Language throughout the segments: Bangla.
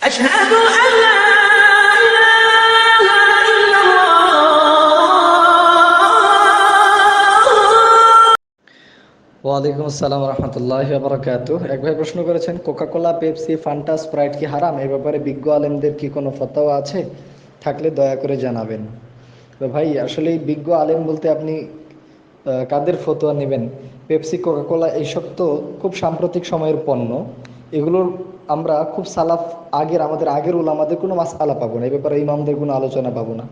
أشهد أن لا إله إلا الله। ওয়ালাইকুম আসসালাম রহমতুল্লাহি ওয়া বারাকাতুহু। এক ভাই প্রশ্ন করেছেন, কোকাকোলা, পেপসি, ফান্টা, স্প্রাইট কি হারাম? এ ব্যাপারে বিজ্ঞ আলেমদের কি কোনো ফতোয়া আছে? থাকলে দয়া করে জানাবেন। তো ভাই, আসলে বিজ্ঞ আলেম বলতে আপনি কাদের ফতোয়া নেবেন? পেপসি, কোকাকোলা এইসব তো খুব সাম্প্রতিক সময়ের পণ্য। এগুলোর আমরা খুব আমাদের আগের ওলামাদের কোনো মাসআলা পাবো না, এই ব্যাপারে ইমামদের কোনো আলোচনা পাবো না।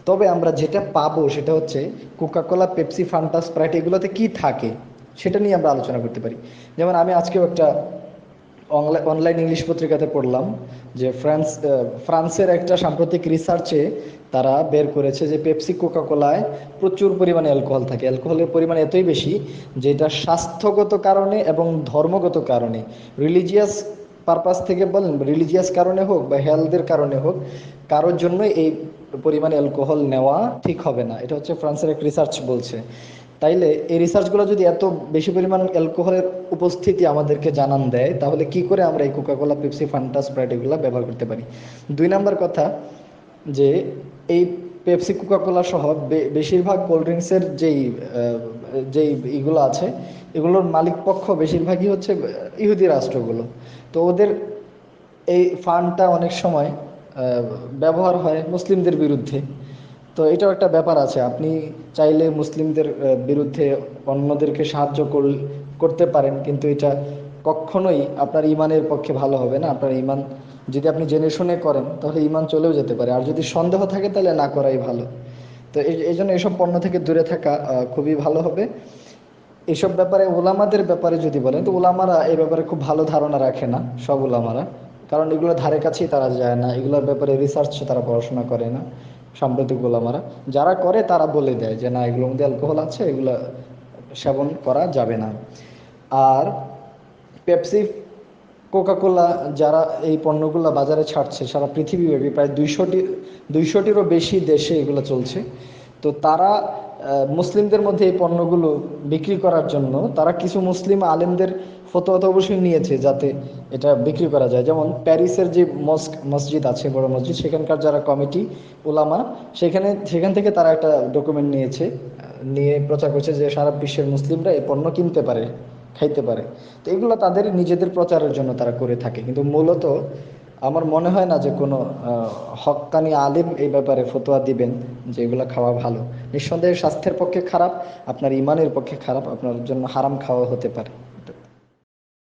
তবে আমরা যেটা পাবো সেটা হচ্ছে কোকাকোলা, পেপসি, ফান্টা, স্প্রাইট এগুলোতে কি থাকে সেটা নিয়ে আমরা আলোচনা করতে পারি। যেমন আমি আজকেও একটা অনলাইন ইংলিশ পত্রিকাতে পড়লাম যে ফ্রান্সের একটা সাম্প্রতিক রিসার্চে তারা বের করেছে যে পেপসি, কোকাকোলায় প্রচুর পরিমাণে অ্যালকোহল থাকে। অ্যালকোহলের পরিমাণ এতই বেশি যে এটা স্বাস্থ্যগত কারণে এবং ধর্মগত কারণে, রিলিজিয়াস পারপাস থেকে বলেন, রিলিজিয়াস কারণে হোক বা হেলথের কারণে হোক, কারোর জন্যই এই পরিমাণে অ্যালকোহল নেওয়া ঠিক হবে না। এটা হচ্ছে ফ্রান্সের এক রিসার্চ বলছে। তাইলে এই রিসার্চগুলো যদি এত বেশি পরিমাণ অ্যালকোহলের উপস্থিতি আমাদেরকে জানান দেয়, তাহলে কি করে আমরা এই কোকাকোলা, পেপসি, ফান্টা, স্প্রাইট এগুলো ব্যবহার করতে পারি? 2 নাম্বার কথা, যে এই পেপসি, কোকাকোলা সহ বেশিরভাগ কোল্ড ড্রিঙ্কসের যেই এগুলো আছে, এগুলোর মালিক পক্ষ বেশিরভাগই হচ্ছে ইহুদি রাষ্ট্রগুলো। তো ওদের এই ফান্ডটা অনেক সময় ব্যবহার হয় মুসলিমদের বিরুদ্ধে। তো এটাও একটা ব্যাপার আছে। আপনি চাইলে মুসলিমদের বিরুদ্ধে অন্যদেরকে করতে পারেন, কিন্তু এটা কখনোই আপনার ইমানের পক্ষে ভালো হবে না। আপনার ইমান, যদি আপনি জেনে শুনে করেন তাহলে ইমান চলেও যেতে পারে, আর যদি সন্দেহ থাকে তাহলে না করাই ভালো। তো এই জন্য এসব পণ্য থেকে দূরে থাকা খুবই ভালো হবে। এসব ব্যাপারে ওলামাদের ব্যাপারে যদি বলেন, তো ওলামারা এই ব্যাপারে খুব ভালো ধারণা রাখে না, সব ওলামারা। কারণ এগুলো ধারে কাছেই তারা যায় না, এগুলোর ব্যাপারে রিসার্চ তারা পড়াশোনা করে না। সাম্প্রতিক ওলামারা যারা করে তারা বলে দেয় যে না, এগুলোর মধ্যে অ্যালকোহল আছে, এগুলো সেবন করা যাবে না। আর পেপসি, কোকাকোলা যারা এই পণ্যগুলো বাজারে ছাড়ছে, সারা পৃথিবীব্যাপী প্রায় 200টিরও বেশি দেশে এগুলো চলছে। তো তারা মুসলিমদের মধ্যে এই পণ্যগুলো বিক্রি করার জন্য তারা কিছু মুসলিম আলেমদের ফতোয়া তো অবশ্যই নিয়েছে যাতে এটা বিক্রি করা যায়। যেমন প্যারিসের যে মসজিদ আছে, বড় মসজিদ, সেখানকার যারা কমিটি, ওলামা, সেখান থেকে তারা একটা ডকুমেন্ট নিয়েছে, নিয়ে প্রচার করছে যে সারা বিশ্বের মুসলিমরা এই পণ্য কিনতে পারে, খাইতে পারে। তো এগুলো তাদের নিজেদের প্রচারের জন্য তারা করে থাকে, কিন্তু মূলত আমার মনে হয় না যে কোনো হক্কানি আলিম এই ব্যাপারে ফতোয়া দিবেন যে এগুলো খাওয়া ভালো। নিঃসন্দেহে স্বাস্থ্যের পক্ষে খারাপ, আপনার ইমানের পক্ষে খারাপ, আপনার জন্য হারাম খাওয়া হতে পারে।